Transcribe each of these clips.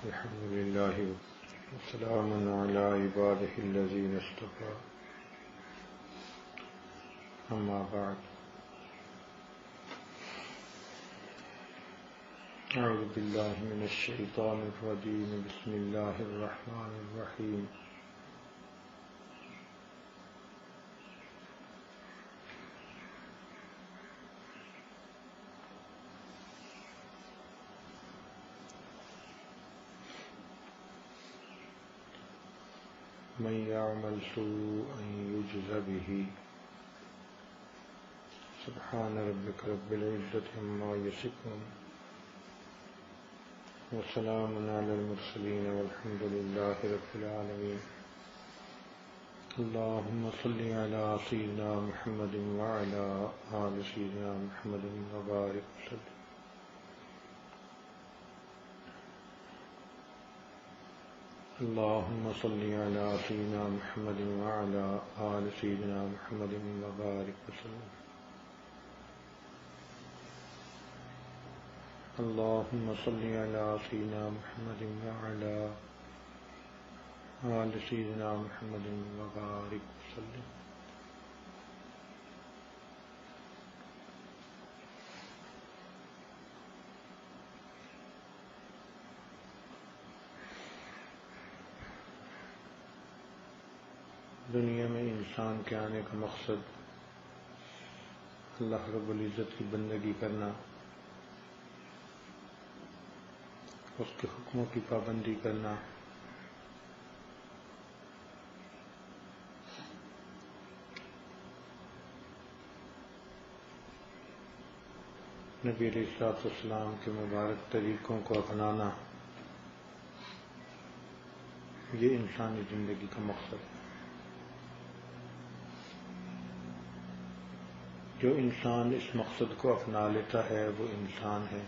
الحمد لله وسلام على عباده الذين اصطفى أما بعد أعوذ بالله من الشيطان الرجيم بسم الله الرحمن الرحيم من يعمل سوءا يجز به سبحان ربك رب العزة عما يصفون وسلام على المرسلين والحمد لله رب العالمين اللهم صل على سيدنا محمد وعلى آل سيدنا محمد وبارك وسلم اللهم صل على سيدنا محمد وعلى آل سيدنا محمد وبارك وسلم اللهم صل على سيدنا محمد وعلى آل سيدنا محمد وبارك وسلم دنیا میں انسان کے آنے کا مقصد اللہ رب العزت کی بندگی کرنا، اس کے حکموں کی پابندی کرنا، نبی علیہ الصلوۃ والسلام کے مبارک طریقوں کو اپنانا، یہ انسانی زندگی کا مقصد ہے۔ جو انسان اس مقصد کو اپنا لیتا ہے وہ انسان ہے،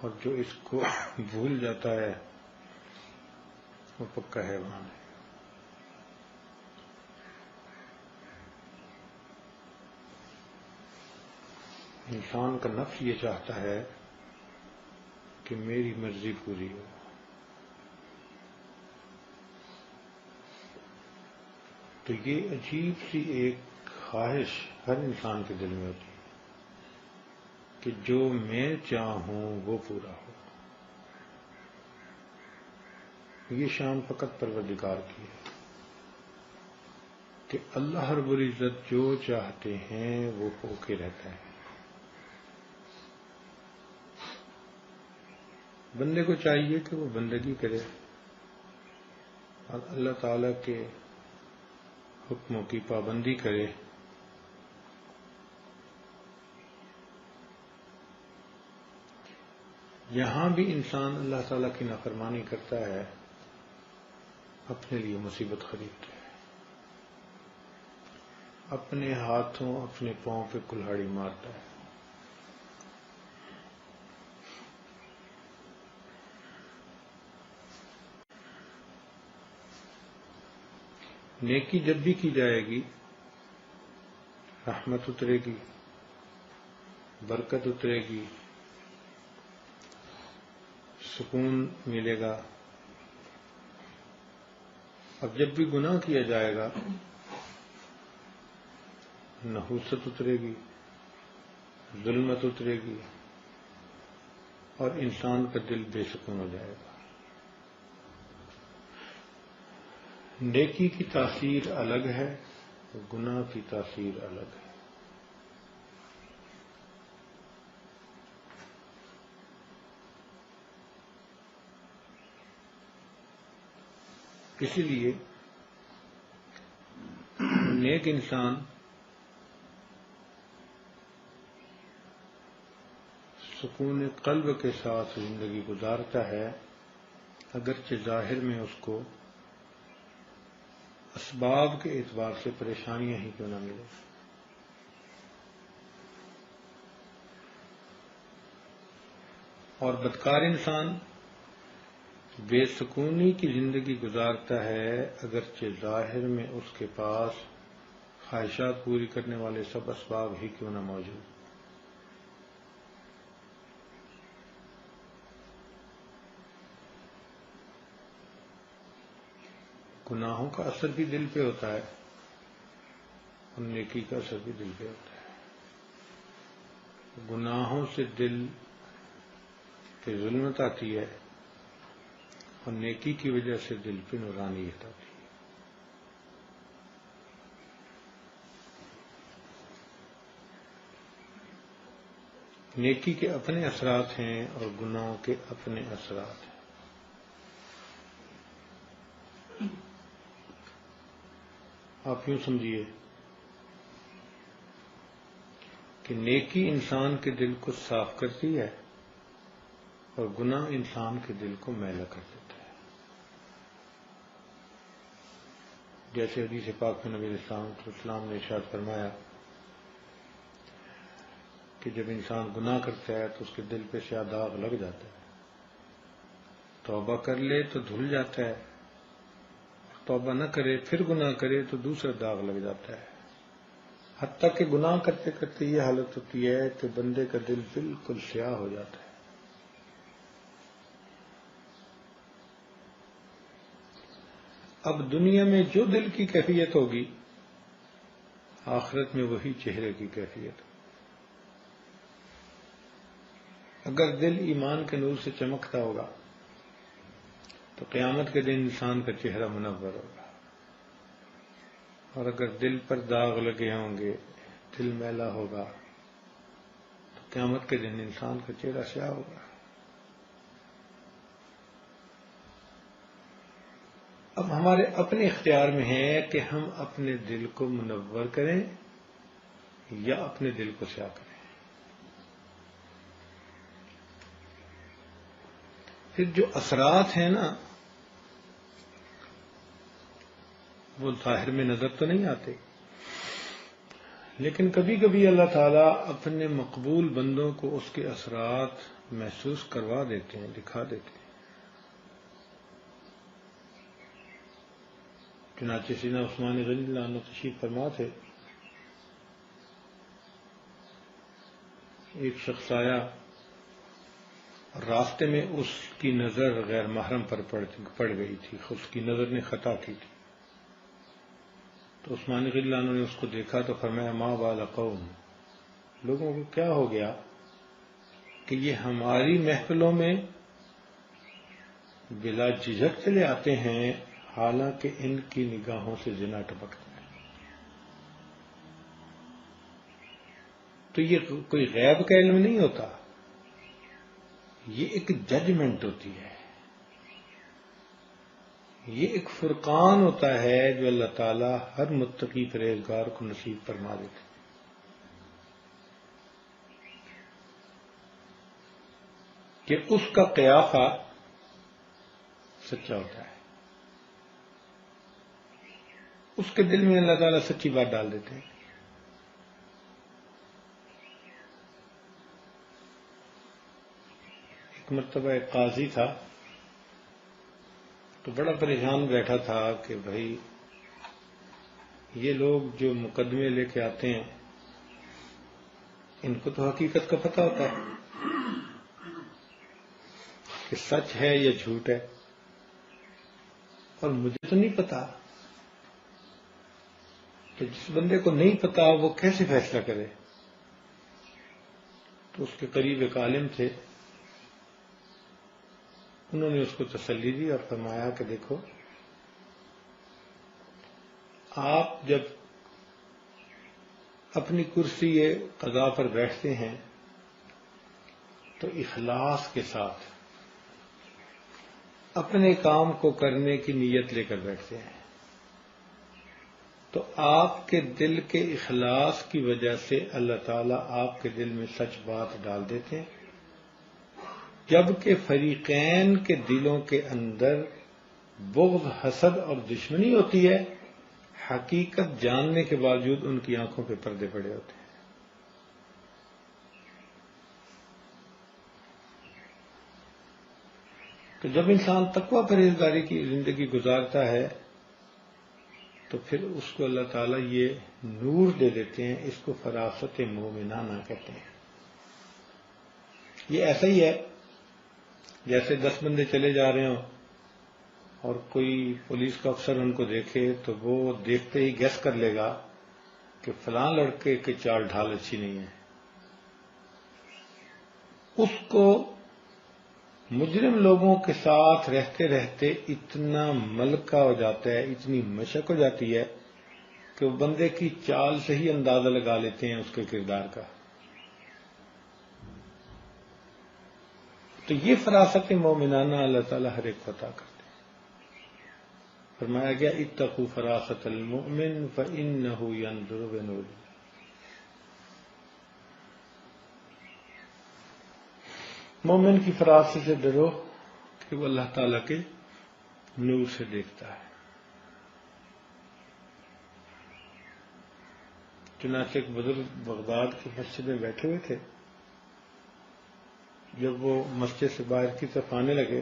اور جو اس کو بھول جاتا ہے وہ پکا حیوان ہے۔ انسان کا نفس یہ چاہتا ہے کہ میری مرضی پوری ہو، تو یہ عجیب سی ایک خواہش ہر انسان کے دل میں ہوتی ہے کہ جو میں چاہوں وہ پورا ہو۔ یہ شان فقط پروردگار کی ہے کہ اللہ رب العزت جو چاہتے ہیں وہ ہو کے رہتا ہے۔ بندے کو چاہیے کہ وہ بندگی کرے اور اللہ تعالی کے حکموں کی پابندی کرے، یہاں بھی انسان اللہ تعالیٰ کی نافرمانی کرتا ہے، اپنے لیے مصیبت خریدتا ہے، اپنے ہاتھوں اپنے پاؤں پہ کلہاڑی مارتا ہے۔ نیکی جب بھی کی جائے گی رحمت اترے گی، برکت اترے گی، سکون ملے گا۔ اب جب بھی گناہ کیا جائے گا نحوست اترے گی، ظلمت اترے گی، اور انسان کا دل بے سکون ہو جائے گا۔ نیکی کی تاثیر الگ ہے، گناہ کی تاثیر الگ ہے۔ اسی لیے نیک انسان سکون قلب کے ساتھ زندگی گزارتا ہے، اگرچہ ظاہر میں اس کو اسباب کے اعتبار سے پریشانیاں ہی کیوں نہ ملے۔ اور بدکار انسان بے سکونی کی زندگی گزارتا ہے، اگرچہ ظاہر میں اس کے پاس خواہشات پوری کرنے والے سب اسباب ہی کیوں نہ موجود۔ گناہوں کا اثر بھی دل پہ ہوتا ہے اور نیکی کا اثر بھی دل پہ ہوتا ہے. گناہوں سے دل پہ ظلمت آتی ہے اور نیکی کی وجہ سے دل پہ نورانیت آتی ہے. نیکی کے اپنے اثرات ہیں اور گناہوں کے اپنے اثرات ہیں. آپ یوں سمجھیے کہ نیکی انسان کے دل کو صاف کرتی ہے اور گناہ انسان کے دل کو میلا کر دیتا ہے. جیسے حدیث پاک میں نبی علیہ السلام نے ارشاد فرمایا کہ جب انسان گناہ کرتا ہے تو اس کے دل پہ سیاہ داغ لگ جاتا ہے. توبہ کر لے تو دھل جاتا ہے، توبہ نہ کرے پھر گناہ کرے تو دوسرا داغ لگ جاتا ہے، حتیٰ کہ گناہ کرتے کرتے یہ حالت ہوتی ہے کہ بندے کا دل بالکل سیاہ ہو جاتا ہے. اب دنیا میں جو دل کی کیفیت ہوگی آخرت میں وہی چہرے کی کیفیت ہوگی. اگر دل ایمان کے نور سے چمکتا ہوگا تو قیامت کے دن انسان کا چہرہ منور ہوگا، اور اگر دل پر داغ لگے ہوں گے، دل میلا ہوگا، تو قیامت کے دن انسان کا چہرہ سیاہ ہوگا. اب ہمارے اپنے اختیار میں ہے کہ ہم اپنے دل کو منور کریں یا اپنے دل کو سیاہ کریں. پھر جو اثرات ہیں نا وہ ظاہر میں نظر تو نہیں آتے، لیکن کبھی کبھی اللہ تعالیٰ اپنے مقبول بندوں کو اس کے اثرات محسوس کروا دیتے ہیں، دکھا دیتے ہیں. چنانچہ سیدنا عثمان غنی اللہ عنہ تشریف فرما تھے، ایک شخص آیا، راستے میں اس کی نظر غیر محرم پر پڑ گئی تھی، اس کی نظر نے خطا کی تھی. تو عثمان غنی اللہ عنہ نے اس کو دیکھا تو فرمایا ما بال قوم، لوگوں کو کیا ہو گیا کہ یہ ہماری محفلوں میں بلا جھجک چلے آتے ہیں حالانکہ ان کی نگاہوں سے زنا ٹپکتا ہے. تو یہ کوئی غیب کا علم نہیں ہوتا، یہ ایک ججمنٹ ہوتی ہے، یہ ایک فرقان ہوتا ہے جو اللہ تعالیٰ ہر متقی پرہیزگار کو نصیب فرما دیتے ہیں. کہ اس کا قیافہ سچا ہوتا ہے، اس کے دل میں اللہ تعالیٰ سچی بات ڈال دیتے ہیں. ایک مرتبہ ایک قاضی تھا تو بڑا پریشان بیٹھا تھا کہ بھائی یہ لوگ جو مقدمے لے کے آتے ہیں ان کو تو حقیقت کا پتہ ہوتا ہے کہ سچ ہے یا جھوٹ ہے، اور مجھے تو نہیں پتا. کہ جس بندے کو نہیں پتا وہ کیسے فیصلہ کرے؟ تو اس کے قریب ایک عالم تھے، انہوں نے اس کو تسلی دی اور فرمایا کہ دیکھو، آپ جب اپنی کرسی قضا پر بیٹھتے ہیں تو اخلاص کے ساتھ اپنے کام کو کرنے کی نیت لے کر بیٹھتے ہیں، تو آپ کے دل کے اخلاص کی وجہ سے اللہ تعالیٰ آپ کے دل میں سچ بات ڈال دیتے ہیں، جبکہ فریقین کے دلوں کے اندر بغض، حسد اور دشمنی ہوتی ہے، حقیقت جاننے کے باوجود ان کی آنکھوں پہ پردے پڑے ہوتے ہیں. تو جب انسان تقوی پرہیزگاری کی زندگی گزارتا ہے تو پھر اس کو اللہ تعالیٰ یہ نور دے دیتے ہیں، اس کو فراست مومنانہ کہتے ہیں. یہ ایسا ہی ہے جیسے 10 بندے چلے جا رہے ہوں اور کوئی پولیس کا افسر ان کو دیکھے تو وہ دیکھتے ہی گیس کر لے گا کہ فلاں لڑکے کی چال ڈھال اچھی نہیں ہے. اس کو مجرم لوگوں کے ساتھ رہتے رہتے اتنا ملکہ ہو جاتا ہے، اتنی مشق ہو جاتی ہے کہ وہ بندے کی چال سے ہی اندازہ لگا لیتے ہیں اس کے کردار کا. تو یہ فراست مومنانہ اللہ تعالیٰ ہر ایک کو عطا کرتے ہیں. فرمایا گیا اتقوا فراست المؤمن فإنه ينظر بنور. مومن کی فراست سے ڈرو کہ وہ اللہ تعالیٰ کے نور سے دیکھتا ہے. چنانچہ ایک بزرگ بغداد کی مسجد میں بیٹھے ہوئے تھے. جب وہ مسجد سے باہر کی طرف آنے لگے،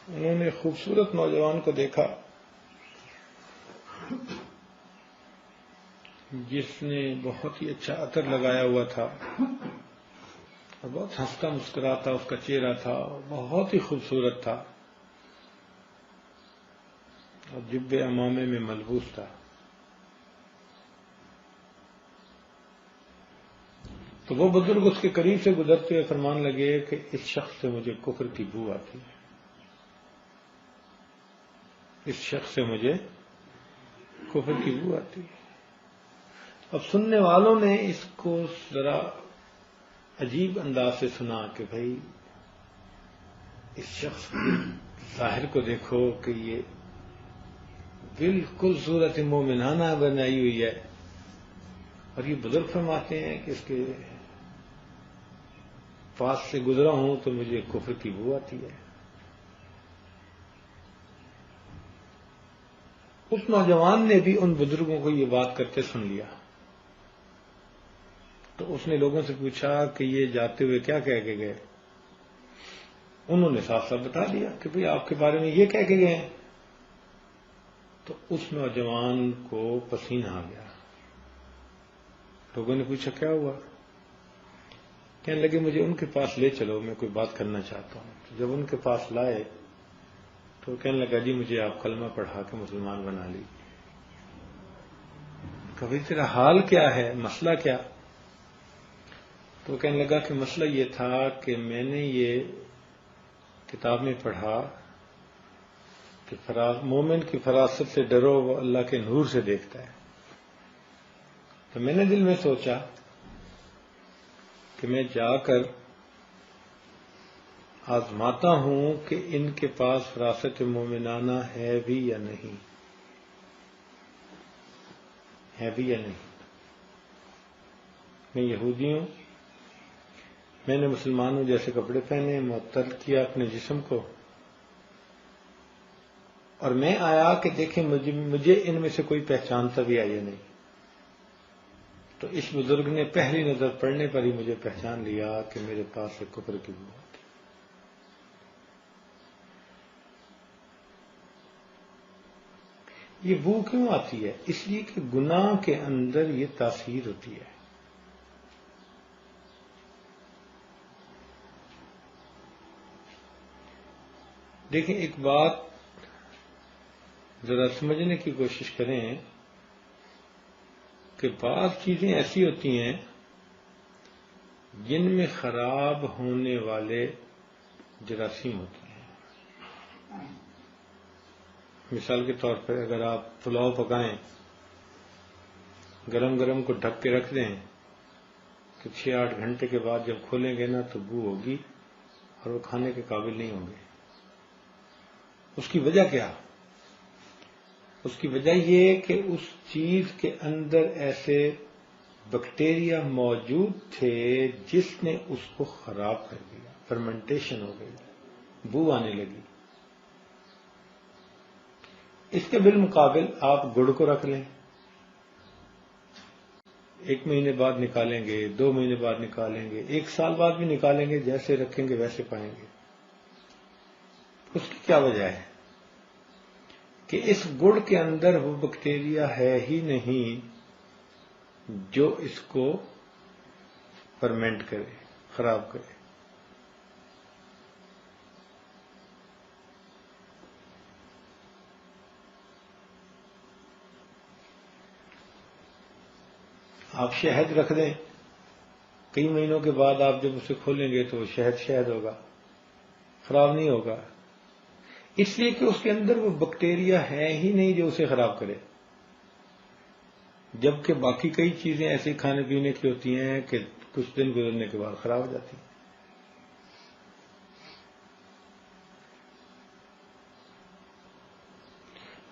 انہوں نے خوبصورت نوجوان کو دیکھا جس نے بہت ہی اچھا عطر لگایا ہوا تھا اور بہت ہنستا مسکراتا اس کا چہرہ تھا، بہت ہی خوبصورت تھا اور جبے امامے میں ملبوس تھا. تو وہ بزرگ اس کے قریب سے گزرتے ہوئے فرمان لگے کہ اس شخص سے مجھے کفر کی بو آتی ہے، اس شخص سے مجھے کفر کی بو آتی ہے. اب سننے والوں نے اس کو ذرا عجیب انداز سے سنا کہ بھائی اس شخص کے ظاہر کو دیکھو کہ یہ بالکل صورت مومنانہ بنائی ہوئی ہے، اور یہ بزرگ فرماتے ہیں کہ اس کے پاس سے گزرا ہوں تو مجھے کفر کی بو آتی ہے. اس نوجوان نے بھی ان بزرگوں کو یہ بات کرتے سن لیا، تو اس نے لوگوں سے پوچھا کہ یہ جاتے ہوئے کیا کہہ کے گئے. انہوں نے صاف صاف بتا دیا کہ بھئی آپ کے بارے میں یہ کہہ کے گئے ہیں. تو اس نوجوان کو پسینہ آ گیا. لوگوں نے پوچھا کیا ہوا؟ کہنے لگے مجھے ان کے پاس لے چلو، میں کوئی بات کرنا چاہتا ہوں. تو جب ان کے پاس لائے تو کہنے لگا جی مجھے آپ کلمہ پڑھا کے مسلمان بنا لی. کبھی تیرا حال کیا ہے، مسئلہ کیا؟ تو کہنے لگا کہ مسئلہ یہ تھا کہ میں نے یہ کتاب میں پڑھا کہ مومن کی فراست سے ڈرو وہ اللہ کے نور سے دیکھتا ہے. تو میں نے دل میں سوچا کہ میں جا کر آزماتا ہوں کہ ان کے پاس فراست مومنانہ ہے بھی یا نہیں، ہے بھی یا نہیں. میں یہودی ہوں، میں نے مسلمانوں جیسے کپڑے پہنے، معطل کیا اپنے جسم کو، اور میں آیا کہ دیکھیں مجھے ان میں سے کوئی پہچانتا بھی ہے یا نہیں. تو اس بزرگ نے پہلی نظر پڑنے پر ہی مجھے پہچان لیا کہ میرے پاس سے کفر کی بو آتی. یہ بو کیوں آتی ہے؟ اس لیے کہ گناہ کے اندر یہ تاثیر ہوتی ہے. دیکھیں ایک بات ذرا سمجھنے کی کوشش کریں کہ بعض چیزیں ایسی ہوتی ہیں جن میں خراب ہونے والے جراثیم ہوتے ہیں. مثال کے طور پر اگر آپ پلاؤ پکائیں، گرم گرم کو ڈھک کے رکھ دیں تو 6-8 گھنٹے کے بعد جب کھولیں گے نا تو بو ہوگی اور وہ کھانے کے قابل نہیں ہوں گے. اس کی وجہ کیا؟ اس کی وجہ یہ کہ اس چیز کے اندر ایسے بیکٹیریا موجود تھے جس نے اس کو خراب کر دیا، فرمنٹیشن ہو گئی، بو آنے لگی. اس کے بالمقابل آپ گڑ کو رکھ لیں، 1 مہینے بعد نکالیں گے، 2 مہینے بعد نکالیں گے، 1 سال بعد بھی نکالیں گے، جیسے رکھیں گے ویسے پائیں گے. اس کی کیا وجہ ہے؟ کہ اس گڑ کے اندر وہ بیکٹیریا ہے ہی نہیں جو اس کو فرمنٹ کرے، خراب کرے. آپ شہد رکھ دیں، کئی مہینوں کے بعد آپ جب اسے کھولیں گے تو وہ شہد ہوگا، خراب نہیں ہوگا، اس لیے کہ اس کے اندر وہ بیکٹیریا ہے ہی نہیں جو اسے خراب کرے، جبکہ باقی کئی چیزیں ایسی کھانے پینے کی ہوتی ہیں کہ کچھ دن گزرنے کے بعد خراب ہو جاتی ہیں۔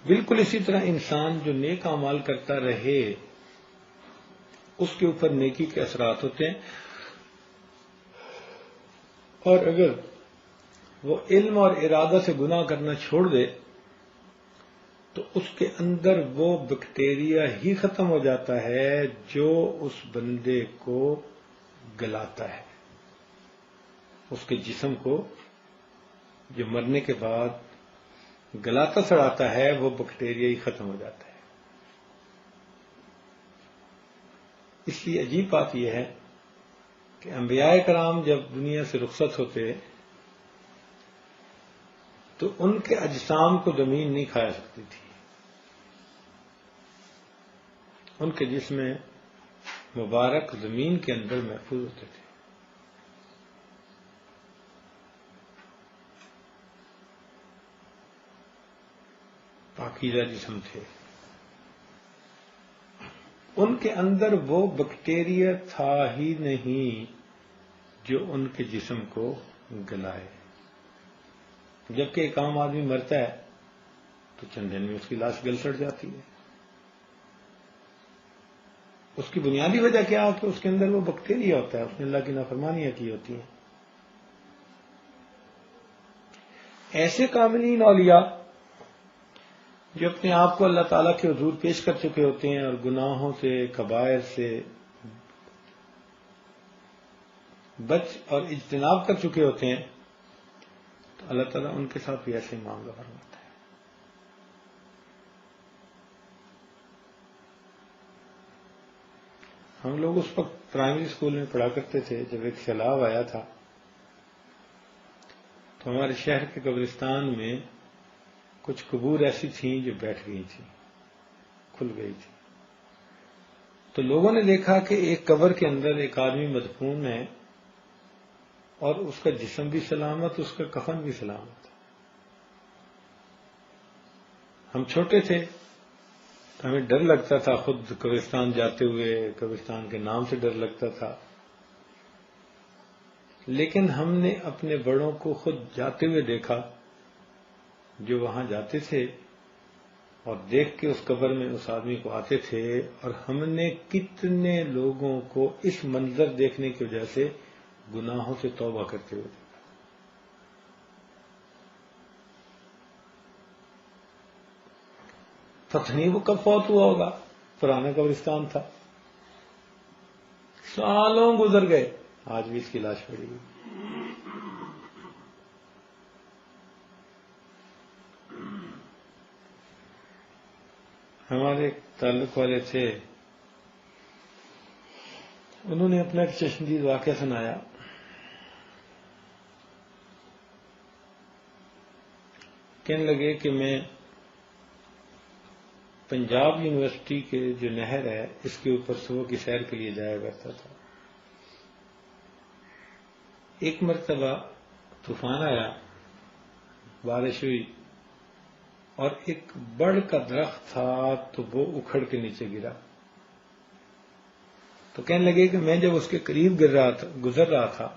بالکل اسی طرح انسان جو نیک اعمال کرتا رہے اس کے اوپر نیکی کے اثرات ہوتے ہیں، اور اگر وہ علم اور ارادہ سے گناہ کرنا چھوڑ دے تو اس کے اندر وہ بیکٹیریا ہی ختم ہو جاتا ہے جو اس بندے کو گلاتا ہے، اس کے جسم کو جو مرنے کے بعد گلاتا سڑاتا ہے وہ بیکٹیریا ہی ختم ہو جاتا ہے۔ اس لیے عجیب بات یہ ہے کہ انبیاء کرام جب دنیا سے رخصت ہوتے تو ان کے اجسام کو زمین نہیں کھا سکتی تھی، ان کے جسم مبارک زمین کے اندر محفوظ ہوتے تھے۔ پاکیزہ جسم تھے، ان کے اندر وہ بیکٹیریا تھا ہی نہیں جو ان کے جسم کو گلائے، جبکہ ایک عام آدمی مرتا ہے تو چند دن میں اس کی لاش گل سڑ جاتی ہے۔ اس کی بنیادی وجہ کیا ہے کہ اس کے اندر وہ بیکٹیریا ہوتا ہے، اس نے اللہ کی نافرمانیاں کی ہوتی ہیں۔ ایسے کاملین اولیاء جو اپنے آپ کو اللہ تعالیٰ کے حضور پیش کر چکے ہوتے ہیں اور گناہوں سے، کبائر سے بچ اور اجتناب کر چکے ہوتے ہیں، تو اللہ تعالیٰ ان کے ساتھ بھی ایسے ہی معاملہ فرماتا ہے۔ ہم لوگ اس وقت پرائمری اسکول میں پڑھا کرتے تھے، جب ایک سیلاب آیا تھا تو ہمارے شہر کے قبرستان میں کچھ قبور ایسی تھیں جو بیٹھ گئی تھیں، کھل گئی تھی، تو لوگوں نے دیکھا کہ ایک قبر کے اندر ایک آدمی مدفون ہے اور اس کا جسم بھی سلامت، اس کا کفن بھی سلامت۔ ہم چھوٹے تھے تو ہمیں ڈر لگتا تھا، خود قبرستان جاتے ہوئے قبرستان کے نام سے ڈر لگتا تھا، لیکن ہم نے اپنے بڑوں کو خود جاتے ہوئے دیکھا جو وہاں جاتے تھے اور دیکھ کے اس قبر میں اس آدمی کو آتے تھے، اور ہم نے کتنے لوگوں کو اس منظر دیکھنے کی وجہ سے گناہوں سے توبہ کرتے ہوئے دیکھا۔ پتہ نہیں وہ کب فوت ہوا ہوگا، پرانا قبرستان تھا، سالوں گزر گئے، آج بھی اس کی لاش پڑی ہوئی۔ ہمارے تعلق والے تھے، انہوں نے اپنا ایک چشمدید واقعہ سنایا۔ کہنے لگے کہ میں پنجاب یونیورسٹی کے جو نہر ہے اس کے اوپر صبح کی سیر کے لیے جایا کرتا تھا۔ ایک مرتبہ طوفان آیا، بارش ہوئی، اور ایک بڑ کا درخت تھا تو وہ اکھڑ کے نیچے گرا۔ تو کہنے لگے کہ میں جب اس کے قریب گزر رہا تھا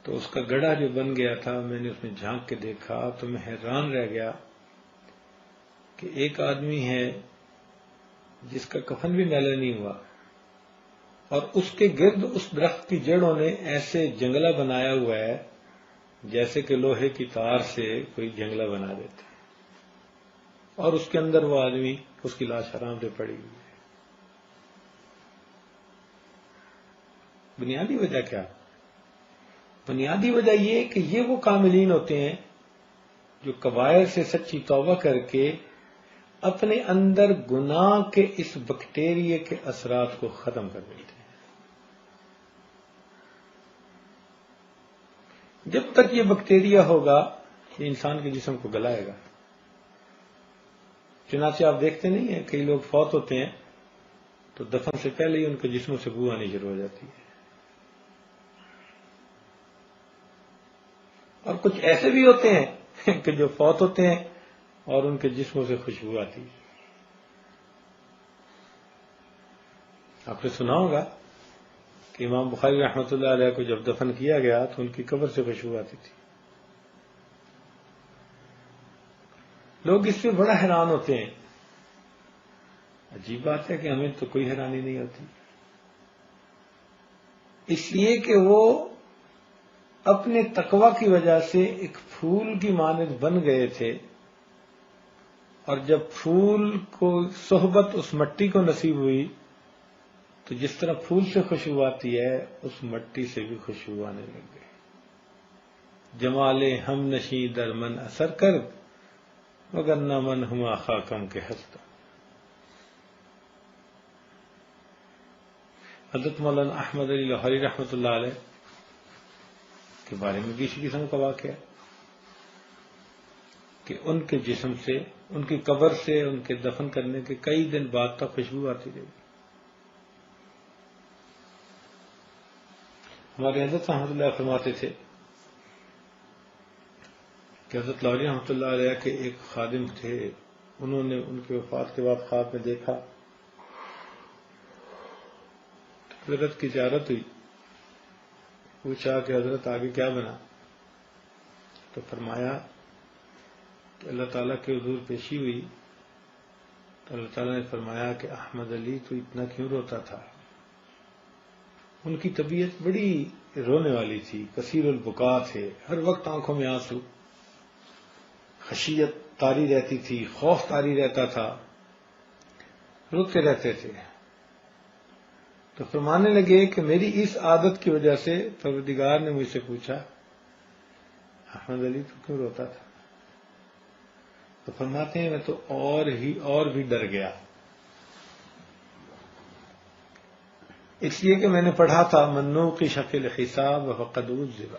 تو اس کا گڑھا جو بن گیا تھا، میں نے اس میں جھانک کے دیکھا تو میں حیران رہ گیا کہ ایک آدمی ہے جس کا کفن بھی میلا نہیں ہوا، اور اس کے گرد اس درخت کی جڑوں نے ایسے جنگلہ بنایا ہوا ہے جیسے کہ لوہے کی تار سے کوئی جنگلہ بنا دیتے، اور اس کے اندر وہ آدمی، اس کی لاش آرام سے پڑی ہوئی ہے۔ بنیادی وجہ کیا؟ بنیادی وجہ یہ کہ یہ وہ کاملین ہوتے ہیں جو کبائر سے سچی توبہ کر کے اپنے اندر گناہ کے اس بیکٹیریا کے اثرات کو ختم کر دیتے ہیں۔ جب تک یہ بیکٹیریا ہوگا یہ انسان کے جسم کو گلائے گا۔ چنانچہ آپ دیکھتے نہیں ہیں کئی لوگ فوت ہوتے ہیں تو دفن سے پہلے ہی ان کے جسموں سے بو آنی شروع ہو جاتی ہے. اور کچھ ایسے بھی ہوتے ہیں کہ جو فوت ہوتے ہیں اور ان کے جسموں سے خوشبو آتی ہے. آپ نے سنا ہوگا کہ امام بخاری رحمۃ اللہ علیہ کو جب دفن کیا گیا تو ان کی قبر سے خوشبو آتی تھی. لوگ اس سے بڑا حیران ہوتے ہیں. عجیب بات ہے کہ ہمیں تو کوئی حیرانی نہیں ہوتی، اس لیے کہ وہ اپنے تقوی کی وجہ سے ایک پھول کی مانند بن گئے تھے، اور جب پھول کو صحبت اس مٹی کو نصیب ہوئی تو جس طرح پھول سے خوشبو آتی ہے اس مٹی سے بھی خوشبو آنے لگ گئی. جمال ہم نشیں در من اثر کر مگر نہ من ہما خاکم کے ہستا. حضرت مولانا احمد علی لاہوری رحمۃ اللہ علیہ کے بارے میں بھی اسی قسم کا واقعہ ہے کہ ان کے جسم سے، ان کی قبر سے ان کے دفن کرنے کے کئی دن بعد تک خوشبو آتی رہی. ہمارے حضرت رحمۃ اللہ فرماتے تھے کہ حضرت لاہوری رحمۃ اللہ علیہ کے ایک خادم تھے، انہوں نے ان کی وفات کے بعد خواب میں دیکھا، حضرت کی زیارت ہوئی، پوچھا کہ حضرت آگے کیا بنا؟ تو فرمایا کہ اللہ تعالیٰ کے حضور پیشی ہوئی تو اللہ تعالیٰ نے فرمایا کہ احمد علی تو اتنا کیوں روتا تھا؟ ان کی طبیعت بڑی رونے والی تھی، کثیر البکا تھے، ہر وقت آنکھوں میں آنسو، خشیت طاری رہتی تھی، خوف طاری رہتا تھا، روتے رہتے تھے. تو فرمانے لگے کہ میری اس عادت کی وجہ سے پروردگار نے مجھ سے پوچھا احمد علی تو کیوں روتا تھا؟ تو فرماتے ہیں میں تو اور بھی ڈر گیا، اس لیے کہ میں نے پڑھا تھا منو کی شکل حساب وقد عذب،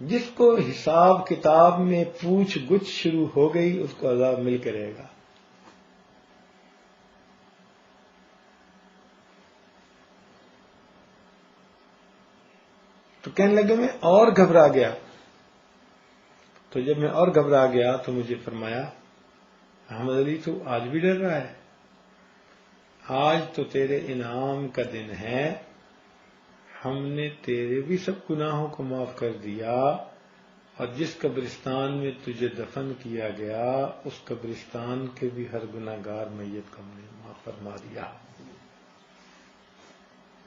جس کو حساب کتاب میں پوچھ گچھ شروع ہو گئی اس کو عذاب مل کے رہے گا. تو کہنے لگے میں اور گھبرا گیا. تو جب میں اور گھبرا گیا تو مجھے فرمایا احمد علی تو آج بھی ڈر رہا ہے، آج تو تیرے انعام کا دن ہے، ہم نے تیرے بھی سب گناہوں کو معاف کر دیا، اور جس قبرستان میں تجھے دفن کیا گیا اس قبرستان کے بھی ہر گناہ گار میت کو ہم نے معاف فرما دیا.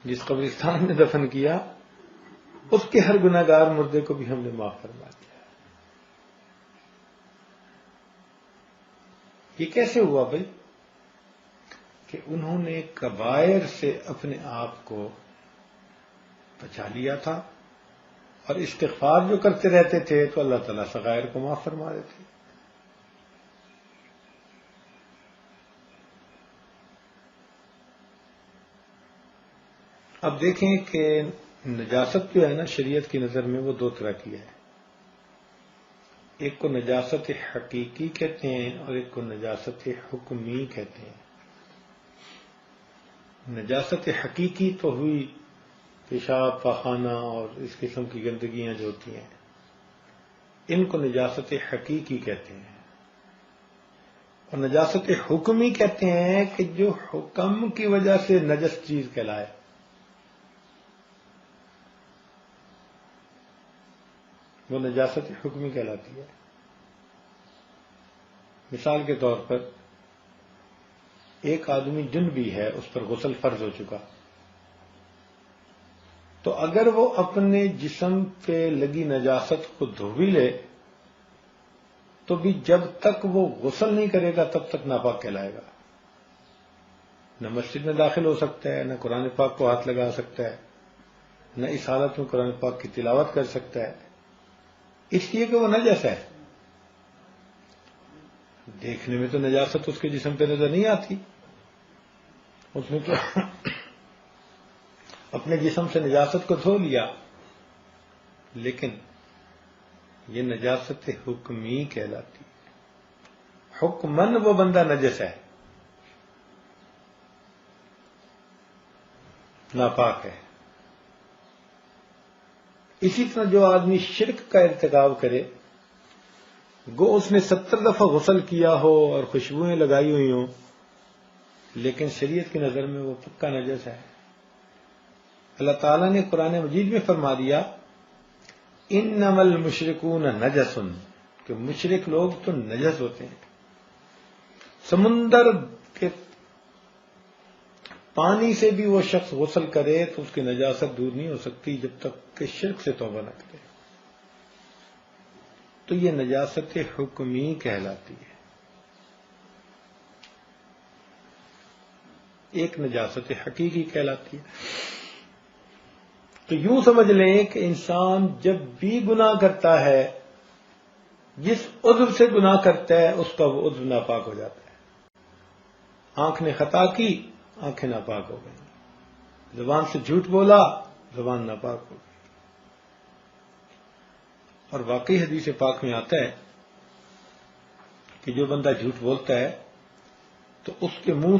جس قبرستان میں دفن کیا اس کے ہر گناہ گار مردے کو بھی ہم نے معاف فرما دیا. یہ کیسے ہوا بھائی؟ کہ انہوں نے کبائر سے اپنے آپ کو بچا لیا تھا، اور استغفار جو کرتے رہتے تھے تو اللہ تعالیٰ صغائر کو معاف فرما دیتے. اب دیکھیں کہ نجاست جو ہے نا شریعت کی نظر میں وہ دو طرح کی ہے، ایک کو نجاست حقیقی کہتے ہیں اور ایک کو نجاست حکمی کہتے ہیں. نجاست حقیقی تو ہوئی پیشاب پاخانہ اور اس قسم کی گندگیاں جو ہوتی ہیں، ان کو نجاست حقیقی کہتے ہیں. اور نجاست حکمی کہتے ہیں کہ جو حکم کی وجہ سے نجس چیز کہلائے. وہ نجاست حکمی کہلاتی ہے. مثال کے طور پر ایک آدمی جنبی ہے، اس پر غسل فرض ہو چکا، تو اگر وہ اپنے جسم پہ لگی نجاست کو دھو بھی لے تو بھی جب تک وہ غسل نہیں کرے گا تب تک ناپاک کہلائے گا. نہ مسجد میں داخل ہو سکتا ہے، نہ قرآن پاک کو ہاتھ لگا سکتا ہے، نہ اس حالت میں قرآن پاک کی تلاوت کر سکتا ہے، اس لیے کہ وہ نجس ہے. دیکھنے میں تو نجاست اس کے جسم پہ نظر نہیں آتی، اس نے تو اپنے جسم سے نجاست کو دھو لیا، لیکن یہ نجاست حکمی کہلاتی. حکمن وہ بندہ نجس ہے، ناپاک ہے۔ اسی طرح جو آدمی شرک کا ارتکاب کرے، گو اس نے 70 دفعہ غسل کیا ہو اور خوشبوئیں لگائی ہوئی ہوں، لیکن شریعت کی نظر میں وہ پکا نجس ہے۔ اللہ تعالیٰ نے قرآن مجید میں فرما دیا انما المشرکون نجس، کہ مشرک لوگ تو نجس ہوتے ہیں۔ سمندر کے پانی سے بھی وہ شخص غسل کرے تو اس کی نجاست دور نہیں ہو سکتی جب تک کہ شرک سے توبہ نہ کرے، تو یہ نجاست حکمی کہلاتی ہے۔ ایک نجاست حقیقی کہلاتی ہے۔ تو یوں سمجھ لیں کہ انسان جب بھی گناہ کرتا ہے، جس عضو سے گناہ کرتا ہے اس کا وہ عضو ناپاک ہو جاتا ہے۔ آنکھ نے خطا کی، آنکھیں ناپاک ہو گئی۔ زبان سے جھوٹ بولا، زبان ناپاک ہو گئی۔ اور واقعی حدیث پاک میں آتا ہے کہ جو بندہ جھوٹ بولتا ہے تو اس کے منہ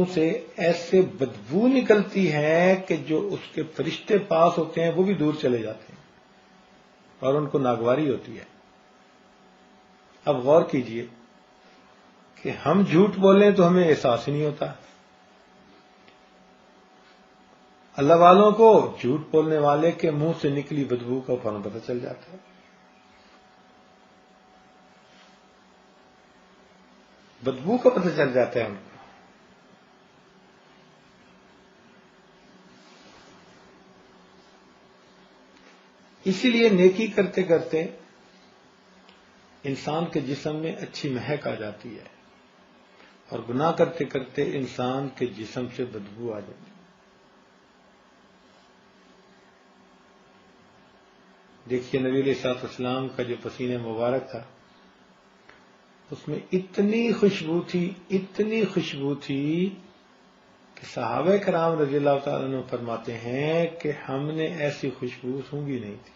سے ایسے بدبو نکلتی ہے کہ جو اس کے فرشتے پاس ہوتے ہیں وہ بھی دور چلے جاتے ہیں اور ان کو ناگواری ہوتی ہے۔ اب غور کیجئے کہ ہم جھوٹ بولیں تو ہمیں احساس ہی نہیں ہوتا، اللہ والوں کو جھوٹ بولنے والے کے منہ سے نکلی بدبو کا فوراً پتہ چل جاتا ہے۔ بدبو کا پتہ چل جاتا ہے ان کو۔ اسی لیے نیکی کرتے کرتے انسان کے جسم میں اچھی مہک آ جاتی ہے، اور گناہ کرتے کرتے انسان کے جسم سے بدبو آ جاتی ہے۔ دیکھیے نبی علیہ الصلوۃ والسلام کا جو پسینہ مبارک تھا اس میں اتنی خوشبو تھی کہ صحابہ کرام رضی اللہ تعالیٰ عنہ فرماتے ہیں کہ ہم نے ایسی خوشبو سونگھی نہیں تھی۔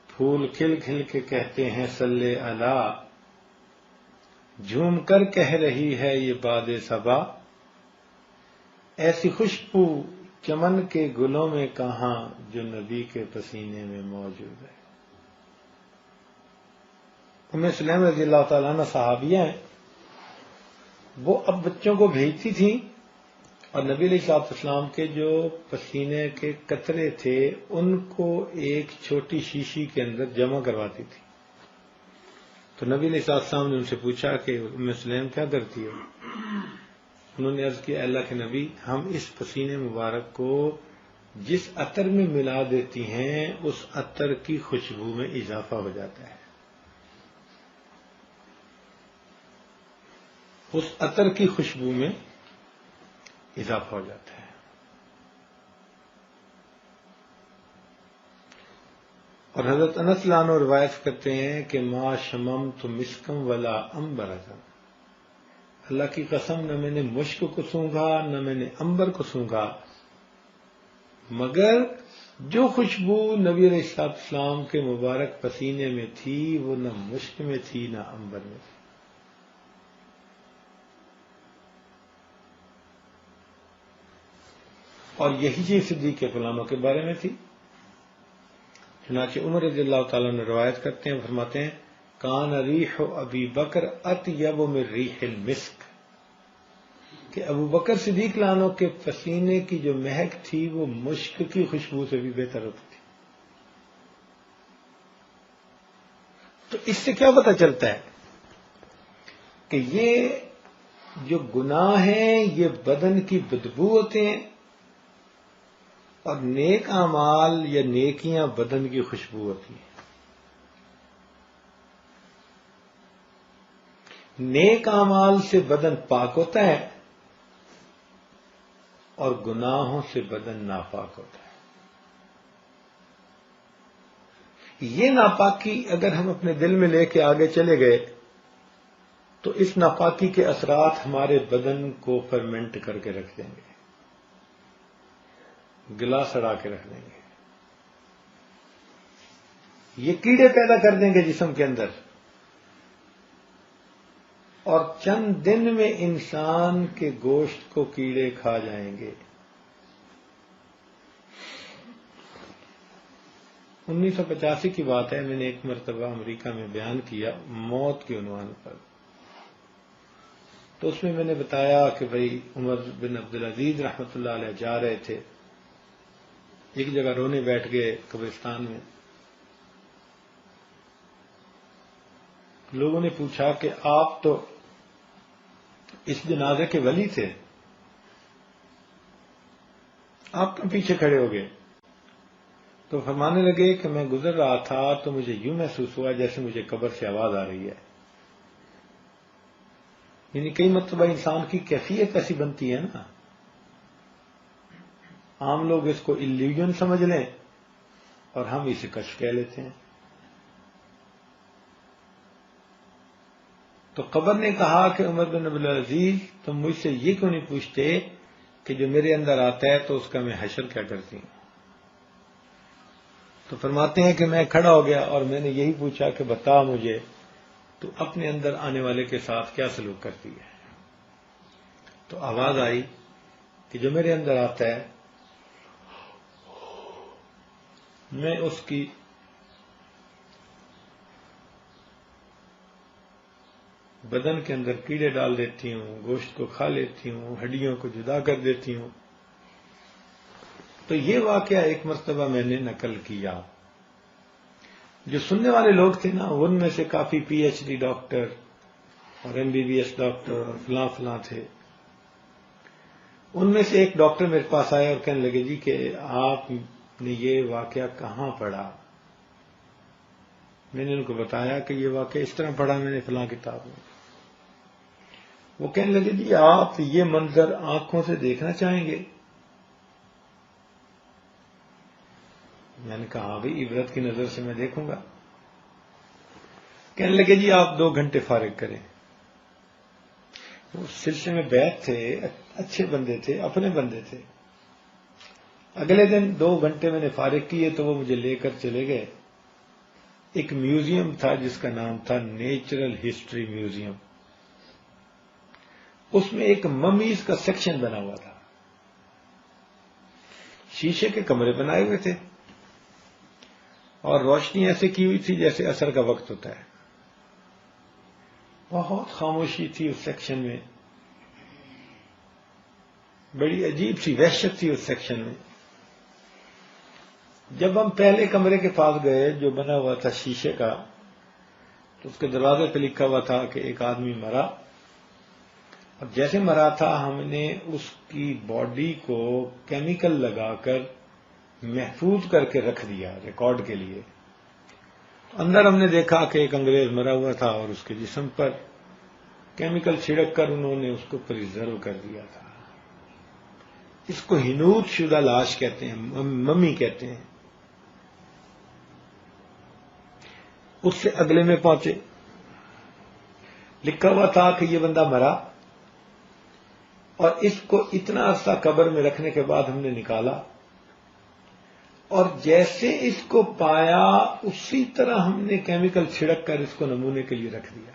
پھول کھل کھل کے کہتے ہیں صلی علی، جھوم کر کہہ رہی ہے یہ باد صبا، ایسی خوشبو چمن کے گلوں میں کہاں جو نبی کے پسینے میں موجود ہے۔ ام سلیم رضی اللہ تعالیٰ عنہ صحابیہ ہیں، وہ اب بچوں کو بھیجتی تھیں اور نبی علیہ الصلوۃ والسلام کے جو پسینے کے قطرے تھے ان کو ایک چھوٹی شیشی کے اندر جمع کرواتی تھی۔ تو نبی علیہ الصلوۃ والسلام نے ان سے پوچھا کہ ام سلیم کیا کرتی ہو؟ انہوں نے عرض کیا اللہ کے نبی، ہم اس پسینے مبارک کو جس عطر میں ملا دیتی ہیں اس عطر کی خوشبو میں اضافہ ہو جاتا ہے، اس عطر کی خوشبو میں اضافہ ہو جاتا ہے۔ اور حضرت انس رضی اللہ عنہ روایت کرتے ہیں کہ ما شممت مسکم ولا عنبرۃ، اللہ کی قسم نہ میں نے مشک کو سونگھا نہ میں نے عنبر کو سونگھا، مگر جو خوشبو نبی علیہ السلام کے مبارک پسینے میں تھی وہ نہ مشک میں تھی نہ عنبر میں تھی۔ اور یہی چیز صدیق غلاموں کے بارے میں تھی۔ چنانچہ عمر رضی اللہ تعالیٰ نے روایت کرتے ہیں، فرماتے ہیں کان ریح ابی بکر اطیب من ریح المسک، کہ ابو بکر صدیق لانوں کے پسینے کی جو مہک تھی وہ مشک کی خوشبو سے بھی بہتر ہوتی تھی۔ تو اس سے کیا پتہ چلتا ہے کہ یہ جو گناہ ہیں یہ بدن کی بدبو ہوتے ہیں، اور نیک اعمال یا نیکیاں بدن کی خوشبو ہوتی ہیں۔ نیک اعمال سے بدن پاک ہوتا ہے اور گناہوں سے بدن ناپاک ہوتا ہے۔ یہ ناپاکی اگر ہم اپنے دل میں لے کے آگے چلے گئے تو اس ناپاکی کے اثرات ہمارے بدن کو فرمنٹ کر کے رکھ دیں گے، گلا سڑا کے رکھ دیں گے۔ یہ کیڑے پیدا کر دیں گے جسم کے اندر، اور چند دن میں انسان کے گوشت کو کیڑے کھا جائیں گے۔ 1985 کی بات ہے، میں نے ایک مرتبہ امریکہ میں بیان کیا موت کے عنوان پر، تو اس میں نے بتایا کہ بھئی عمر بن عبدالعزیز رحمۃ اللہ علیہ جا رہے تھے، ایک جگہ رونے بیٹھ گئے قبرستان میں۔ لوگوں نے پوچھا کہ آپ تو اس جنازے کے ولی تھے، آپ کیوں پیچھے کھڑے ہو گئے؟ تو فرمانے لگے کہ میں گزر رہا تھا تو مجھے یوں محسوس ہوا جیسے مجھے قبر سے آواز آ رہی ہے۔ یعنی کئی مرتبہ انسان کی کیفیت ایسی بنتی ہے نا، عام لوگ اس کو ایلیوژن سمجھ لیں اور ہم اسے کشف کہہ لیتے ہیں۔ تو قبر نے کہا کہ عمر بن عبدالعزیز تم مجھ سے یہ کیوں نہیں پوچھتے کہ جو میرے اندر آتا ہے تو اس کا میں حشر کیا کرتی ہوں؟ تو فرماتے ہیں کہ میں کھڑا ہو گیا اور میں نے یہی پوچھا کہ بتا مجھے تو اپنے اندر آنے والے کے ساتھ کیا سلوک کرتی ہے؟ تو آواز آئی کہ جو میرے اندر آتا ہے میں اس کی بدن کے اندر کیڑے ڈال دیتی ہوں، گوشت کو کھا لیتی ہوں، ہڈیوں کو جدا کر دیتی ہوں۔ تو یہ واقعہ ایک مرتبہ میں نے نقل کیا۔ جو سننے والے لوگ تھے نا، ان میں سے کافی پی ایچ ڈی ڈاکٹر اور M B B S doctor اور فلاں فلاں تھے۔ ان میں سے ایک ڈاکٹر میرے پاس آئے اور کہنے لگے جی کہ آپ نے یہ واقعہ کہاں پڑھا؟ میں نے ان کو بتایا کہ یہ واقعہ اس طرح پڑھا میں نے فلاں کتاب میں۔ وہ کہنے لگے جی آپ یہ منظر آنکھوں سے دیکھنا چاہیں گے؟ میں نے کہا ہاں بھائی عبرت کی نظر سے میں دیکھوں گا۔ کہنے لگے جی آپ 2 گھنٹے فارغ کریں۔ وہ سلسلے میں بیٹھ تھے، اچھے بندے تھے، اپنے بندے تھے۔ اگلے دن 2 گھنٹے میں نے فارغ کیے تو وہ مجھے لے کر چلے گئے۔ ایک میوزیم تھا جس کا نام تھا نیچرل ہسٹری میوزیم۔ اس میں ایک ممیز کا سیکشن بنا ہوا تھا، شیشے کے کمرے بنائے ہوئے تھے اور روشنی ایسے کی ہوئی تھی جیسے عصر کا وقت ہوتا ہے۔ بہت خاموشی تھی اس سیکشن میں، بڑی عجیب سی وحشت تھی اس سیکشن میں۔ جب ہم پہلے کمرے کے پاس گئے جو بنا ہوا تھا شیشے کا، تو اس کے دروازے پہ لکھا ہوا تھا کہ ایک آدمی مرا، اور جیسے مرا تھا ہم نے اس کی باڈی کو کیمیکل لگا کر محفوظ کر کے رکھ دیا ریکارڈ کے لیے۔ اندر ہم نے دیکھا کہ ایک انگریز مرا ہوا تھا اور اس کے جسم پر کیمیکل چھڑک کر انہوں نے اس کو پریزرو کر دیا تھا۔ اس کو حنوط شدہ لاش کہتے ہیں، ممی کہتے ہیں۔ اس سے اگلے میں پہنچے، لکھا ہوا تھا کہ یہ بندہ مرا اور اس کو اتنا عرصہ قبر میں رکھنے کے بعد ہم نے نکالا، اور جیسے اس کو پایا اسی طرح ہم نے کیمیکل چھڑک کر اس کو نمونے کے لیے رکھ دیا۔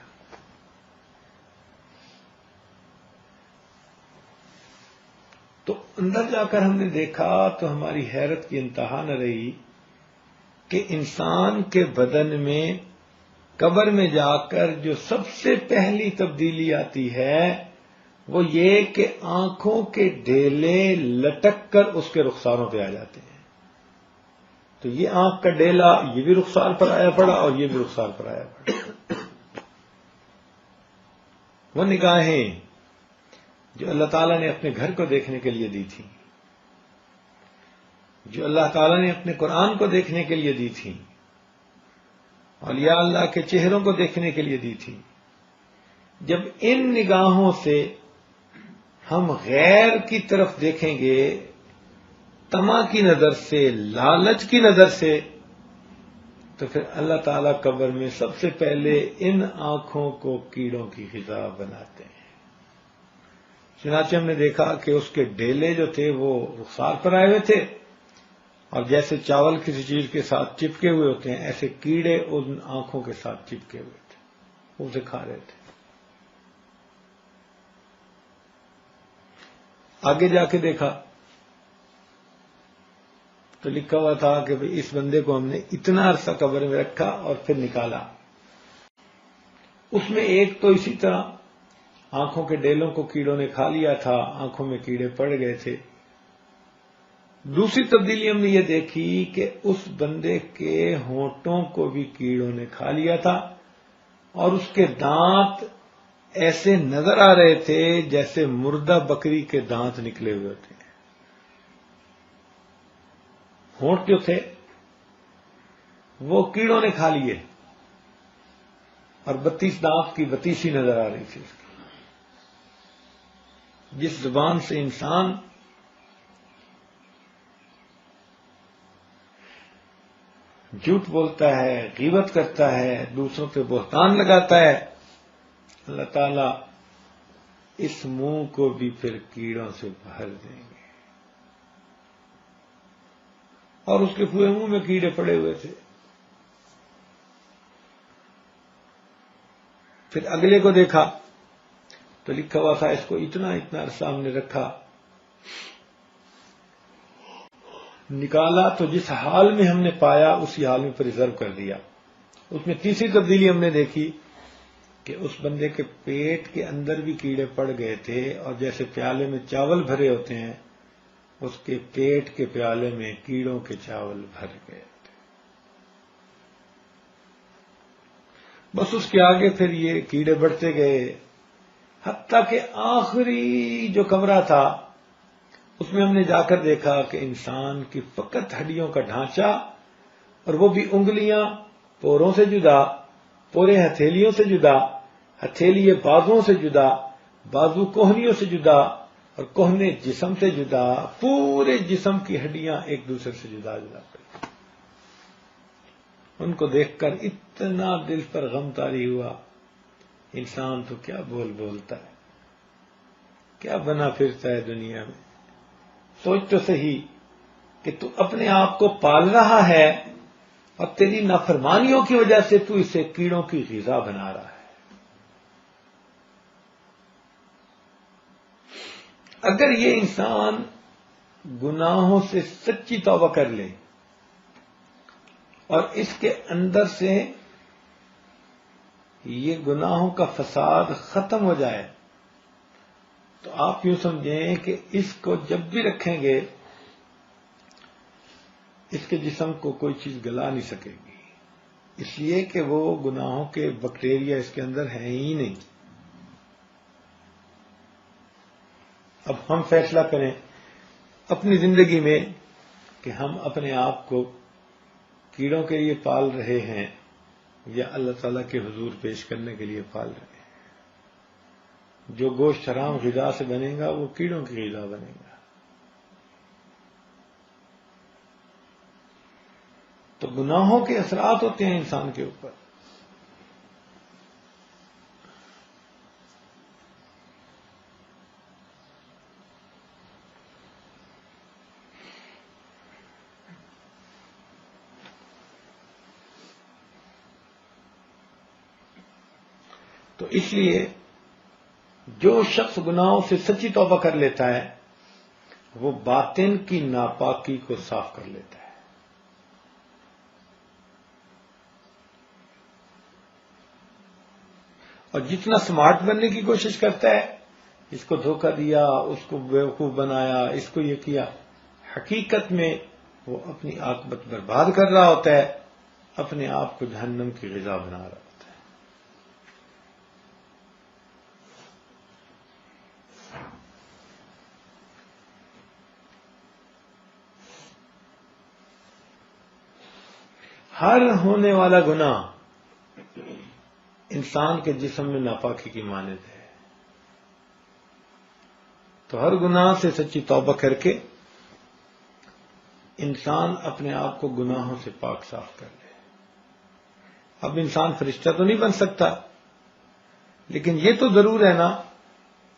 تو اندر جا کر ہم نے دیکھا تو ہماری حیرت کی انتہا نہ رہی کہ انسان کے بدن میں قبر میں جا کر جو سب سے پہلی تبدیلی آتی ہے وہ یہ کہ آنکھوں کے ڈیلے لٹک کر اس کے رخساروں پہ آ جاتے ہیں۔ تو یہ آنکھ کا ڈیلا یہ بھی رخسار پر آیا پڑا اور یہ بھی رخسار پر آیا پڑا۔ وہ نگاہیں جو اللہ تعالیٰ نے اپنے گھر کو دیکھنے کے لیے دی تھی، جو اللہ تعالیٰ نے اپنے قرآن کو دیکھنے کے لیے دی تھی، اولیاء اللہ کے چہروں کو دیکھنے کے لیے دی تھی، جب ان نگاہوں سے ہم غیر کی طرف دیکھیں گے، طمع کی نظر سے، لالچ کی نظر سے، تو پھر اللہ تعالیٰ قبر میں سب سے پہلے ان آنکھوں کو کیڑوں کی غذا بناتے ہیں۔ چنانچہ ہم نے دیکھا کہ اس کے ڈیلے جو تھے وہ رخسار پر آئے ہوئے تھے اور جیسے چاول کسی چیز کے ساتھ چپکے ہوئے ہوتے ہیں، ایسے کیڑے ان آنکھوں کے ساتھ چپکے ہوئے تھے، وہ اسے کھا رہے تھے۔ آگے جا کے دیکھا تو لکھا ہوا تھا کہ اس بندے کو ہم نے اتنا عرصہ قبر میں رکھا اور پھر نکالا۔ اس میں ایک تو اسی طرح آنکھوں کے ڈیلوں کو کیڑوں نے کھا لیا تھا، آنکھوں میں کیڑے پڑ گئے تھے۔ دوسری تبدیلی ہم نے یہ دیکھی کہ اس بندے کے ہونٹوں کو بھی کیڑوں نے کھا لیا تھا اور اس کے دانت ایسے نظر آ رہے تھے جیسے مردہ بکری کے دانت نکلے ہوئے تھے۔ ہونٹ جو تھے وہ کیڑوں نے کھا لیے اور 32 دانت کی بتیسی نظر آ رہی تھی اس کی۔ جس زبان سے انسان جھوٹ بولتا ہے، غیبت کرتا ہے، دوسروں پہ بہتان لگاتا ہے، اللہ تعالیٰ اس منہ کو بھی پھر کیڑوں سے بھر دیں گے۔ اور اس کے پورے منہ میں کیڑے پڑے ہوئے تھے۔ پھر اگلے کو دیکھا تو لکھا ہوا تھا اس کو اتنا عرصہ ہم نے رکھا، نکالا تو جس حال میں ہم نے پایا اسی حال میں پریزرو کر دیا۔ اس میں تیسری تبدیلی ہم نے دیکھی کہ اس بندے کے پیٹ کے اندر بھی کیڑے پڑ گئے تھے، اور جیسے پیالے میں چاول بھرے ہوتے ہیں اس کے پیٹ کے پیالے میں کیڑوں کے چاول بھر گئے تھے۔ بس اس کے آگے پھر یہ کیڑے بڑھتے گئے، حتیٰ کہ آخری جو کمرہ تھا اس میں ہم نے جا کر دیکھا کہ انسان کی فقط ہڈیوں کا ڈھانچہ، اور وہ بھی انگلیاں پوروں سے جدا، پورے ہتھیلیوں سے جدا، ہتھیلی بازوؤں سے جدا، بازو کوہنیوں سے جدا، اور کوہنے جسم سے جدا، پورے جسم کی ہڈیاں ایک دوسرے سے جدا جدا پڑی۔ ان کو دیکھ کر اتنا دل پر غم طاری ہوا، انسان تو کیا بولتا ہے، کیا بنا پھرتا ہے دنیا میں۔ سوچ تو صحیح کہ تو اپنے آپ کو پال رہا ہے اور تیری نافرمانیوں کی وجہ سے تو اسے کیڑوں کی غذا بنا رہا ہے۔ اگر یہ انسان گناہوں سے سچی توبہ کر لے اور اس کے اندر سے یہ گناہوں کا فساد ختم ہو جائے تو آپ یوں سمجھیں کہ اس کو جب بھی رکھیں گے اس کے جسم کو کوئی چیز گلا نہیں سکے گی، اس لیے کہ وہ گناہوں کے بیکٹیریا اس کے اندر ہیں ہی نہیں۔ اب ہم فیصلہ کریں اپنی زندگی میں کہ ہم اپنے آپ کو کیڑوں کے لیے پال رہے ہیں یا اللہ تعالیٰ کے حضور پیش کرنے کے لیے پال رہے ہیں۔ جو گوشت حرام غذا سے بنے گا وہ کیڑوں کی غذا بنے گا۔ تو گناہوں کے اثرات ہوتے ہیں انسان کے اوپر۔ تو اس لیے جو شخص گناہوں سے سچی توبہ کر لیتا ہے وہ باطن کی ناپاکی کو صاف کر لیتا ہے۔ اور جتنا سمارٹ بننے کی کوشش کرتا ہے، اس کو دھوکہ دیا، اس کو بیوقوف بنایا، اس کو یہ کیا، حقیقت میں وہ اپنی عاقبت برباد کر رہا ہوتا ہے، اپنے آپ کو جہنم کی غذا بنا رہا ہوتا ہے۔ ہر ہونے والا گناہ انسان کے جسم میں ناپاکی کی مانند ہے، تو ہر گناہ سے سچی توبہ کر کے انسان اپنے آپ کو گناہوں سے پاک صاف کر لے۔ اب انسان فرشتہ تو نہیں بن سکتا، لیکن یہ تو ضرور ہے نا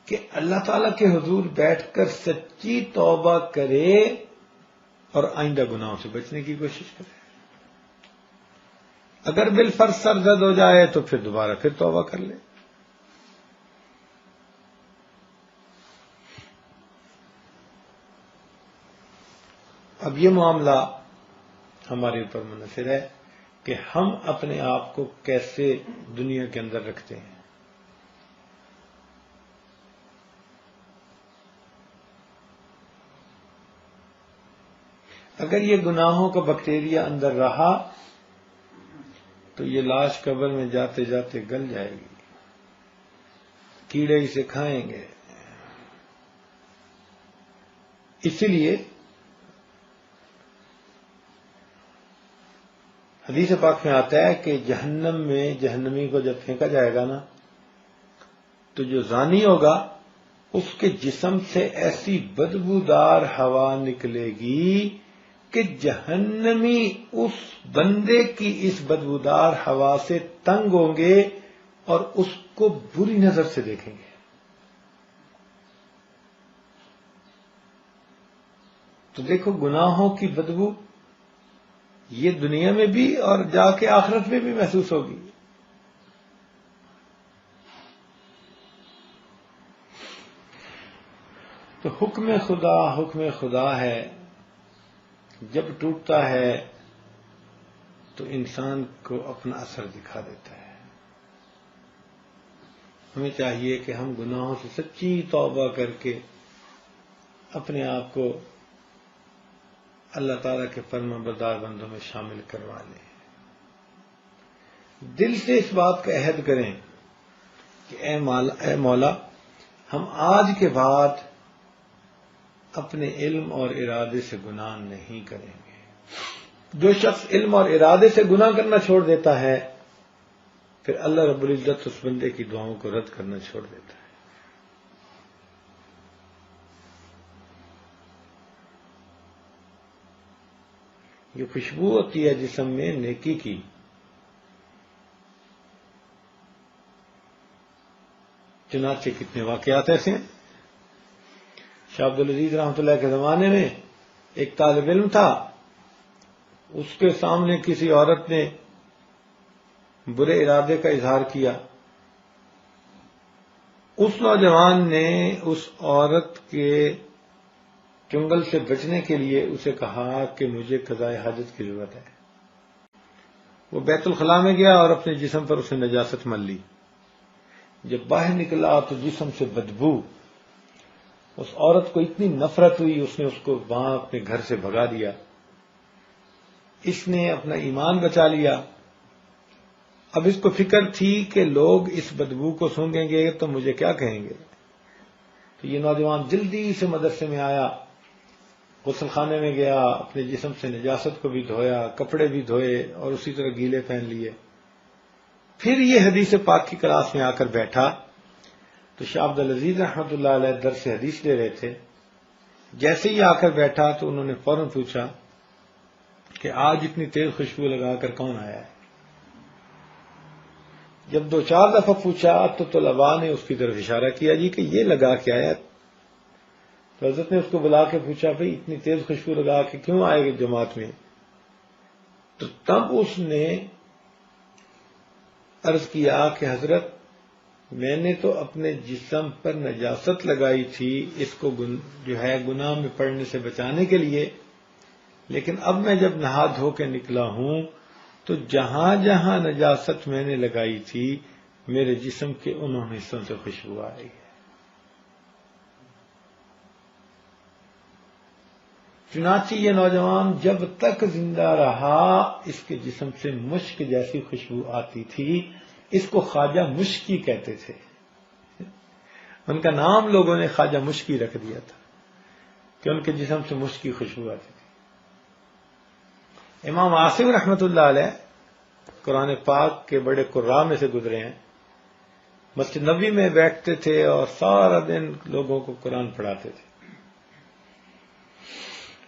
کہ اللہ تعالیٰ کے حضور بیٹھ کر سچی توبہ کرے اور آئندہ گناہوں سے بچنے کی کوشش کرے. اگر بالفرض سرزد ہو جائے تو پھر دوبارہ پھر توبہ کر لے. اب یہ معاملہ ہمارے اوپر منحصر ہے کہ ہم اپنے آپ کو کیسے دنیا کے اندر رکھتے ہیں. اگر یہ گناہوں کا بیکٹیریا اندر رہا تو یہ لاش قبر میں جاتے جاتے گل جائے گی، کیڑے اسے کھائیں گے. اسی لیے حدیث پاک میں آتا ہے کہ جہنم میں جہنمی کو جب پھینکا جائے گا نا تو جو زانی ہوگا اس کے جسم سے ایسی بدبودار ہوا نکلے گی کہ جہنمی اس بندے کی اس بدبودار ہوا سے تنگ ہوں گے اور اس کو بری نظر سے دیکھیں گے. تو دیکھو گناہوں کی بدبو یہ دنیا میں بھی اور جا کے آخرت میں بھی محسوس ہوگی. تو حکم خدا ہے، جب ٹوٹتا ہے تو انسان کو اپنا اثر دکھا دیتا ہے. ہمیں چاہیے کہ ہم گناہوں سے سچی توبہ کر کے اپنے آپ کو اللہ تعالیٰ کے فرما بردار بندوں میں شامل کروا لیں. دل سے اس بات کا عہد کریں کہ اے مولا ہم آج کے بعد اپنے علم اور ارادے سے گناہ نہیں کریں گے. جو شخص علم اور ارادے سے گناہ کرنا چھوڑ دیتا ہے پھر اللہ رب العزت اس بندے کی دعاؤں کو رد کرنا چھوڑ دیتا ہے. یہ خوشبو ہوتی ہے جسم میں نیکی کی، چنانچہ کتنے واقعات ایسے ہیں. شاہ عبد العزیز رحمۃ اللہ کے زمانے میں ایک طالب علم تھا، اس کے سامنے کسی عورت نے برے ارادے کا اظہار کیا. اس نوجوان نے اس عورت کے چنگل سے بچنے کے لیے اسے کہا کہ مجھے قضاء حاجت کی ضرورت ہے. وہ بیت الخلاء میں گیا اور اپنے جسم پر اسے نجاست مل لی. جب باہر نکلا تو جسم سے بدبو. اس عورت کو اتنی نفرت ہوئی اس نے اس کو وہاں اپنے گھر سے بھگا دیا. اس نے اپنا ایمان بچا لیا. اب اس کو فکر تھی کہ لوگ اس بدبو کو سونگیں گے تو مجھے کیا کہیں گے. تو یہ نوجوان جلدی سے مدرسے میں آیا، غسل خانے میں گیا، اپنے جسم سے نجاست کو بھی دھویا، کپڑے بھی دھوئے اور اسی طرح گیلے پہن لیے. پھر یہ حدیث پاک کی کلاس میں آ کر بیٹھا تو شاہ عبد العزیز رحمۃ اللہ علیہ درس حدیث دے رہے تھے. جیسے ہی آ کر بیٹھا تو انہوں نے فوراً پوچھا کہ آج اتنی تیز خوشبو لگا کر کون آیا ہے. جب 2-4 دفعہ پوچھا تو طلباء نے اس کی طرف اشارہ کیا جی کہ یہ لگا کے آیا. تو حضرت نے اس کو بلا کے پوچھا بھئی اتنی تیز خوشبو لگا کے کیوں آئے گی جماعت میں. تو تب اس نے عرض کیا کہ حضرت میں نے تو اپنے جسم پر نجاست لگائی تھی اس کو جو ہے گناہ میں پڑنے سے بچانے کے لیے، لیکن اب میں جب نہا دھو کے نکلا ہوں تو جہاں جہاں نجاست میں نے لگائی تھی میرے جسم کے انہوں حصوں سے خوشبو آ رہی ہے. چنانچہ یہ نوجوان جب تک زندہ رہا اس کے جسم سے مشک جیسی خوشبو آتی تھی. اس کو خواجہ مشکی کہتے تھے. ان کا نام لوگوں نے خواجہ مشکی رکھ دیا تھا کہ ان کے جسم سے مشکی خوشبو آتی تھی. امام عاصم رحمۃ اللہ علیہ قرآن پاک کے بڑے قراء میں سے گزرے ہیں. مسجد نبوی میں بیٹھتے تھے اور سارا دن لوگوں کو قرآن پڑھاتے تھے.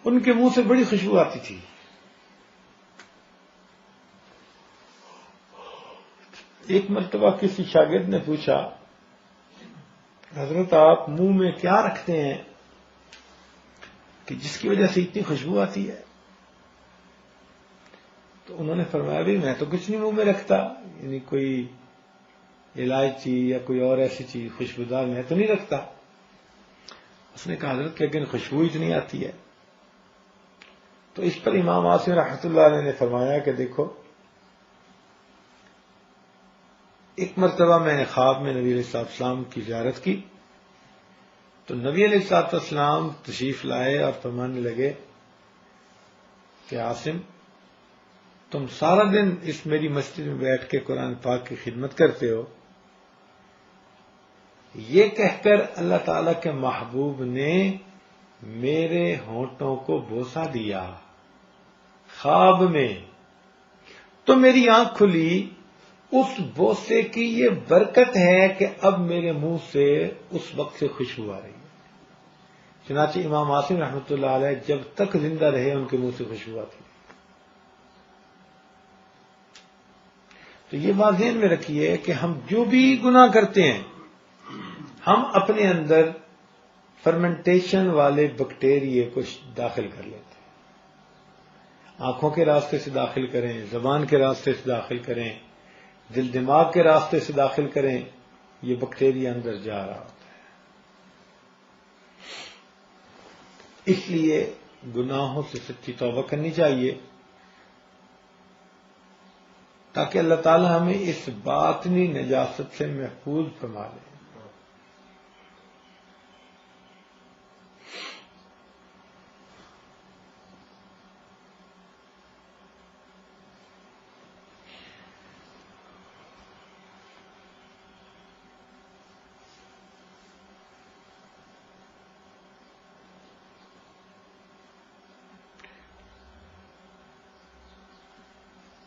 ان کے منہ سے بڑی خوشبو آتی تھی. ایک مرتبہ کسی شاگرد نے پوچھا حضرت آپ منہ میں کیا رکھتے ہیں؟ کہ جس کی وجہ سے اتنی خوشبو آتی ہے؟ تو انہوں نے فرمایا بھی میں تو کچھ نہیں منہ میں رکھتا، یعنی کوئی الائچی یا کوئی اور ایسی چیز خوشبودار میں تو نہیں رکھتا۔ اس نے کہا حضرت کہ لیکن خوشبو اتنی آتی ہے۔ تو اس پر امام عاصم رحمۃ اللہ علیہ نے فرمایا کہ دیکھو، ایک مرتبہ میں نے خواب میں نبی علیہ السلام کی زیارت کی، تو نبی علیہ السلام تشریف لائے اور فرمانے لگے کہ عاصم تم سارا دن اس میری مسجد میں بیٹھ کے قرآن پاک کی خدمت کرتے ہو، یہ کہہ کر اللہ تعالی کے محبوب نے میرے ہونٹوں کو بوسہ دیا خواب میں، تو میری آنکھ کھلی، اس بوسے کی یہ برکت ہے کہ اب میرے منہ سے اس وقت سے خوشبو آ رہی ہے۔ چنانچہ امام عاصم رحمۃ اللہ علیہ جب تک زندہ رہے ان کے منہ سے خوشبو آتی۔ تو یہ بات ذہن میں رکھیے کہ ہم جو بھی گناہ کرتے ہیں ہم اپنے اندر فرمنٹیشن والے بیکٹیریے کو داخل کر لیتے ہیں، آنکھوں کے راستے سے داخل کریں، زبان کے راستے سے داخل کریں، دل دماغ کے راستے سے داخل کریں، یہ بیکٹیریا اندر جا رہا ہوتا ہے۔ اس لیے گناہوں سے سچی توبہ کرنی چاہیے تاکہ اللہ تعالی ہمیں اس باطنی نجاست سے محفوظ فرما لے۔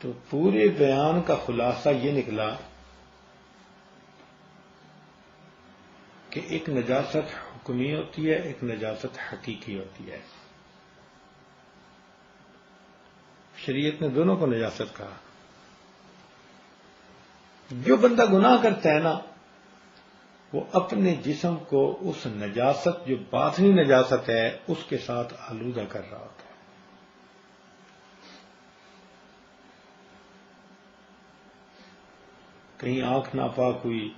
تو پورے بیان کا خلاصہ یہ نکلا کہ ایک نجاست حکمی ہوتی ہے، ایک نجاست حقیقی ہوتی ہے۔ شریعت نے دونوں کو نجاست کہا۔ جو بندہ گناہ کرتا ہے نا وہ اپنے جسم کو اس نجاست جو باطنی نجاست ہے اس کے ساتھ آلودہ کر رہا ہوتا ہے۔ کہیں آنکھ ناپاک ہوئی،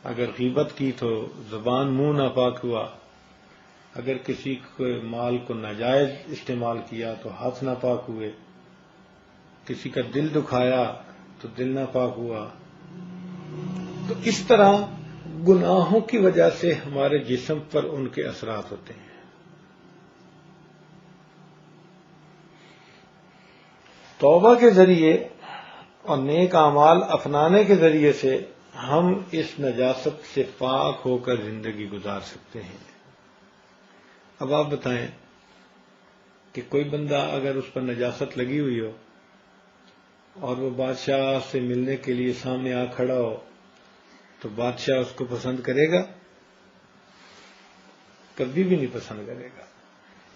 اگر غیبت کی تو زبان منہ ناپاک ہوا، اگر کسی کے مال کو ناجائز استعمال کیا تو ہاتھ ناپاک ہوئے، کسی کا دل دکھایا تو دل ناپاک ہوا۔ تو اس طرح گناہوں کی وجہ سے ہمارے جسم پر ان کے اثرات ہوتے ہیں۔ توبہ کے ذریعے اور نیک اعمال اپنانے کے ذریعے سے ہم اس نجاست سے پاک ہو کر زندگی گزار سکتے ہیں۔ اب آپ بتائیں کہ کوئی بندہ اگر اس پر نجاست لگی ہوئی ہو اور وہ بادشاہ سے ملنے کے لیے سامنے آ کھڑا ہو تو بادشاہ اس کو پسند کرے گا؟ کبھی بھی نہیں پسند کرے گا۔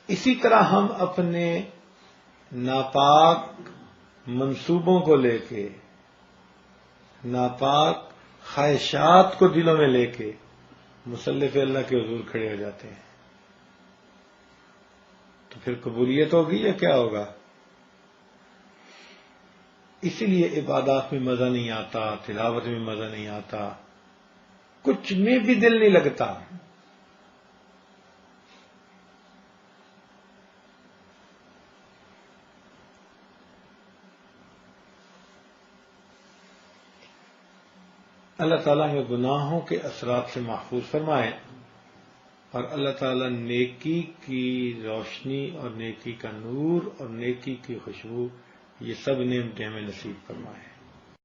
اسی طرح ہم اپنے ناپاک منصوبوں کو لے کے، ناپاک خواہشات کو دلوں میں لے کے مصلف اللہ کے حضور کھڑے ہو جاتے ہیں، تو پھر قبولیت ہوگی یا کیا ہوگا؟ اسی لیے عبادات میں مزہ نہیں آتا، تلاوت میں مزہ نہیں آتا، کچھ میں بھی دل نہیں لگتا۔ اللہ تعالیٰ ہمیں گناہوں کے اثرات سے محفوظ فرمائے اور اللہ تعالیٰ نیکی کی روشنی اور نیکی کا نور اور نیکی کی خوشبو یہ سب نعمتیں ہمیں نصیب فرمائے۔